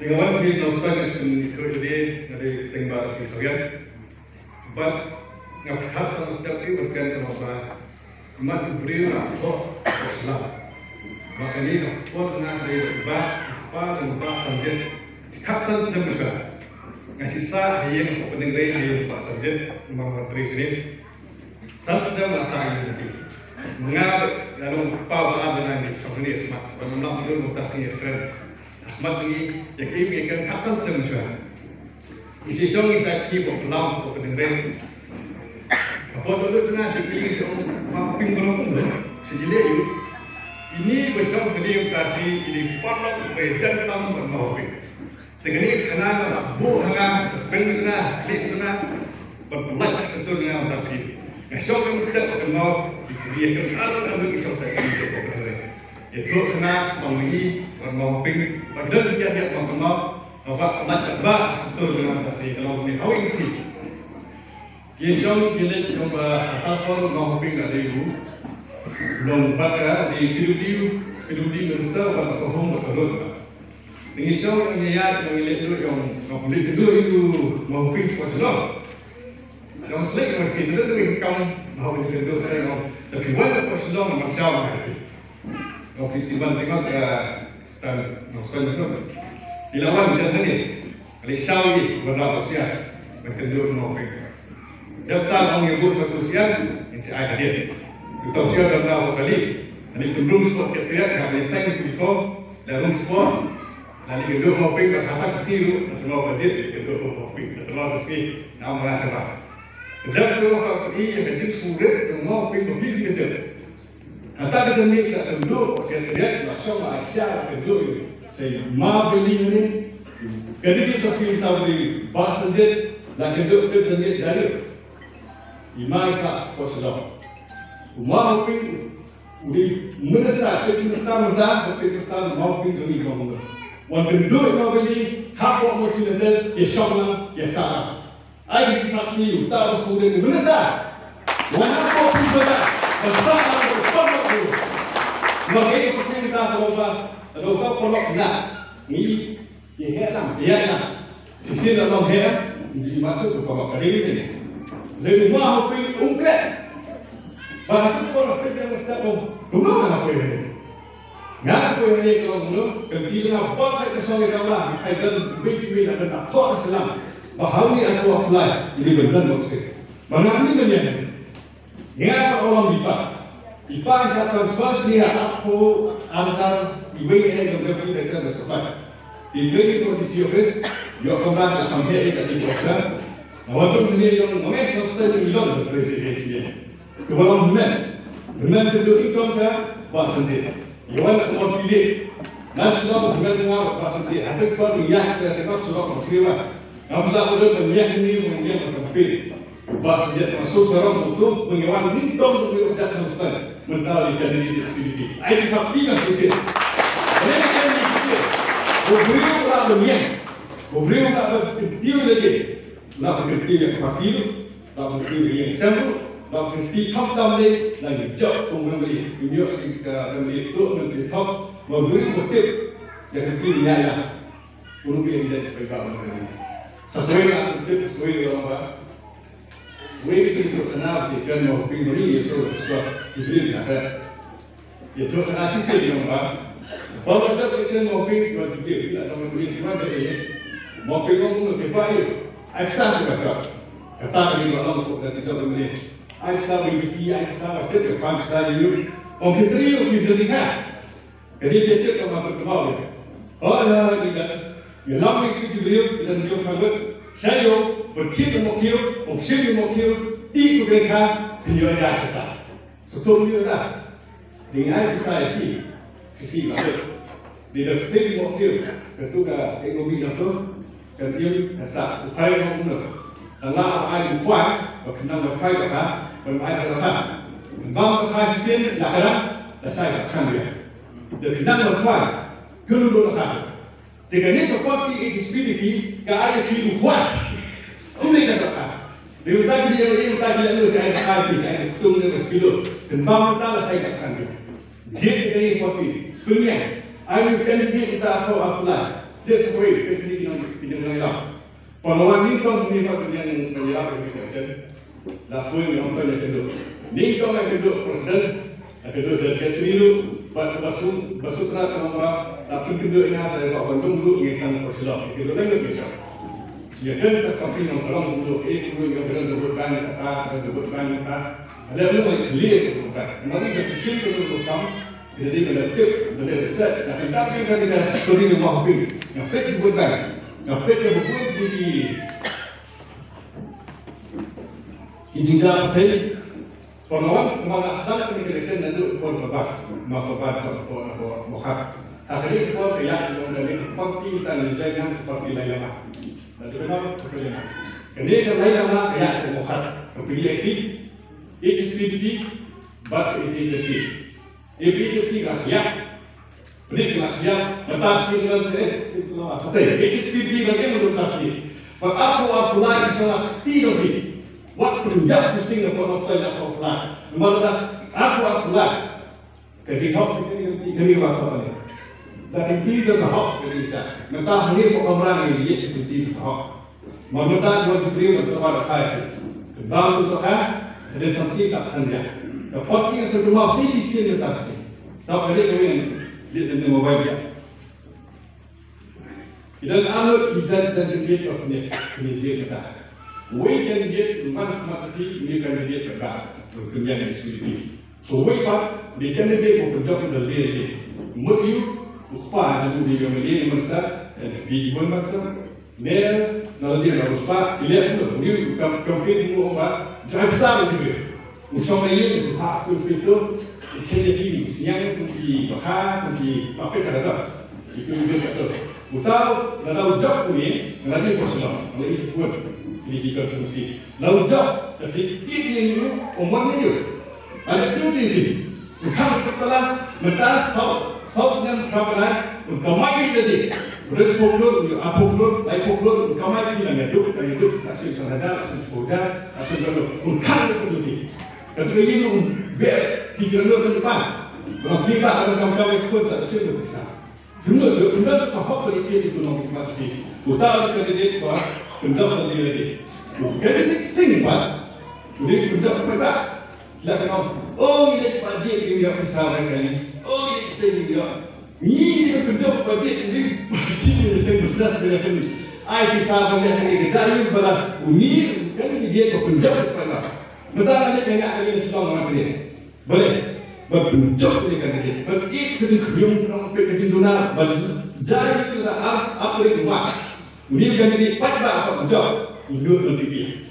Dengan segi sosial dan kerja dari tembak di Soviet, but ngaphat ang setiap itu berkaitan dengan mat beriu atau Islam. Makanya pun dari ba dan ba subjek khasas dan juga ngasih sah yang peninggalan yang ba subjek mengatasi sini. Sasda masa ini mengapa dalam pawa ada nanti sebenarnya mat mengenal dulu mutasi keren. Ahmad ini yang ini kan khasas dan juga. Isi song isa si popular untuk peninggalan. Apa dulu tu nasi ini song mamping belum sejile ini besok beliau kasih ini potong bejan tamu bermaupin. Dengan ini kenal bu hangat bengkana litna berbuat sesuatu kasih. Besok yang sudah kenal dia kenal dengan besok saya sendiri berkenal. Itu kenal mengi bermaupin. Padahal dia mengenal apa macam sesuatu kasih kalau ni how isi. Yesong bilik kembali atau maupin ada ibu. Long bakar di Piludi Minister pada kohong berkerut. Dengan show yang niat yang itu yang komplit itu maupun pasal. Yang selain masih itu dengan kaum maupun itu saya mau. Tapi wajib pasal macam apa? Komplit tiba-tiba stand maupun itu. Dilawan dan ini. Kalau show ini berapa siap berkedut maupun. Daftar orang yang buat sosial ini saya dia. Kita sudah beberapa kali, ini belum sport setiap kali saya before, dalam sport, nanti kedua mau pergi ke kata kesiru, atau budget, kedua mau pergi, atau kesi, nama mana sebab. Kedua mau pergi yang kecil sulit, mau pergi lebih kedua. Kata kita ni kita kedua setiap macam Malaysia kedua ini, saya mau beli ini, kedua kita pergi tahu di bahasa jet, dan kedua kita ni jadi, imai sah posisi. Maupun di minister, minister maupun demi kamu. Wan kedua kamu ini hak orang Muslim dia syawal dia salah. Air fakir utara sudah minister. Wan apa pun sudah besar berkorban itu. Maka itu kita kalau kolok nak ni dia heran. Sisi dalam heran jadi masuk ke kolok kali ini. Lebih maupun ungkap. Bahkan kalau kita mesti tahu, apa ini? Nggak apa ini kalau kita apa kita soal kalah, kita bikin ada tak Islam. Bahawa aku apply, ini benar maksud. Mana ini benar? Nggak orang Ipa saya first dia aku antar ibu ini yang berbeda dengan sesuatu. Di dalam kondisi office, yo kembali sampai di kantor. Awak tu ni yang mengenai sesuatu yang presiden. Kebalang benar itu ikon kan bahasa dia. Iwan semua pilih. Nasional benar bahasa dia. Ada pun yang kita sudah bersihkan. Apabila ada banyak ini mengenai berpilih. Bahasa dia masuk seorang untuk mengewan lintong untuk berjalan Ustaz. Mentari jadi di sini. Ini faktinya sih. Ini kan ini. Beriau tak banyak. Beriau tak berkecil lagi. Nak berkecil yang fakir, nak berkecil yang sempurna. Và khi thấp tâm đi là những chợ cùng với mình nhiều sự mình tự mình thấp và với một tiếp để thực hiện nhà là cũng bị đến phải vào mình sau đó là tiếp với điều đó với cái tình trạng nào chỉ cần một cái mới nhiều số số thì biết là thế thì thôi là sẽ xử lý nó và bây giờ tôi sẽ một cái và cái là trong mình thì mà để một cái công cụ thì phải action sẽ có kata ini orang untuk dari jauh ini. Aisyah berbiti, Aisyah ada ke bangsa ini. Orang ketemu di dunia. Jadi dia cakap sama berkembang. Oh ya, dia lama itu beliau dan beliau kata, saya berkira mukil, mukil mukil, tiga mereka beliau jasa. Setelah beliau dah dengan saya ini, kisi macam dia berkira mukil, ketua ekonomi itu, kemudianasa upaya mengenal. Allah akan buat, berkenaan upaya kita. Bermain berkah, bang berkah sini nak ada, dah saya akan dia. Jadi nak berkah, kelu berkah. Jika ni terpakti SPDP, keadaan kelu buat, ini dah berkah. Dia tadi dia lu keadaan kaki, keadaan tung ni mesti dan bang berkah saya akan dia. Jadi ini terpakti, punya, ayu kandidat kita apa lah, Dia sesuai dengan pinjam. Pengeluaran ni kau menimpa dengan penjelasan application. Lalu yang kau yang kedua. Ni kau yang kedua presiden, yang kedua dari sekretari lu, basuh terat nombor, tapi kedua ini saya buat bandung dulu mengisahkan persilapan. Kedua lagi bisa. Ya kan kita kafir yang kalau untuk ikut yang kita dapatkan kata, ada belum yang clear dapatkan. Mari kita sih dapatkan. Jadi kita tip, kita research, dan tapi kita story yang mahal, yang pek dapatkan. Kapit yang berbuat di Injilnya tadi, pengawan kemana asal pendidikan dan itu berbakat, berbakat. Akhirnya kita lihat yang dari parti dan jalan seperti lainnya. Dan memang perkembangan. Kemudian lainnya ya berbakat. PDIC, HSPP, but HSC. HSC rahasia. Beri rahasia, batasi dengan saya. HSPP bagaimana batasi? Apa lagi salah tidak ini? Waktu penjat pusing apa apply. Mana apa lagi? Ketika kami waktu ini, dan tidak hak Indonesia. Mentah ini pokoknya ini dia tidak hak. Mentah buat diberi untuk ada kaya. Kembang untuk kaya, dan saksi tak hanya. Dapat yang kedua sistem taksi. Tak ada kami dia dengan mobile dia. Idan alo ijaz dan dia kita. We can get mathematically we can get the back to the security. So we part the candidate for the job in the day. Mutiu uspa yang di Amerika mesti dan di Ibu Master. Nel nanti ada uspa lihat tu new campaign mu apa jangan besar juga. Usama ini tu tak itu kini siang di bahar di apa kata itu juga kata. Utau dalam job ni nanti personal, nanti sebut ini kita fungsi. Dalam job tapi tiada yang umum ni ada sendiri. Utau kepala mentas sau dengan kapalan kamai jadi. Beres poklur, apa poklur, lain poklur kamai ni nak hidup, asyik sahaja, asyik bojar, asyik berlalu. Utau itu. Kalau ini ber pikiran ke depan. Kalau kita ada kawan-kawan ikut tak asyik bersama. Benar tu hak politik ekonomi masih. Utara kandidat buat penjawab sendiri. Kandidat sing buat, udah penjawab apa? Lakukan. Oh ini budget dia besar kali. Oh ini stadium dia. Ini penjawab budget ini budget yang besar sekali. Ai besar banyak ni kerja bala. Ini kan dia penjawab apa? Betul ni kena ada sistem macam ni. Boleh. Berbentuk ini kan dia. Berit ketika yang orang pekerjaan jadi kita apa itu mas. Kemudian kan dia pada apa kerja. Ini nanti dia.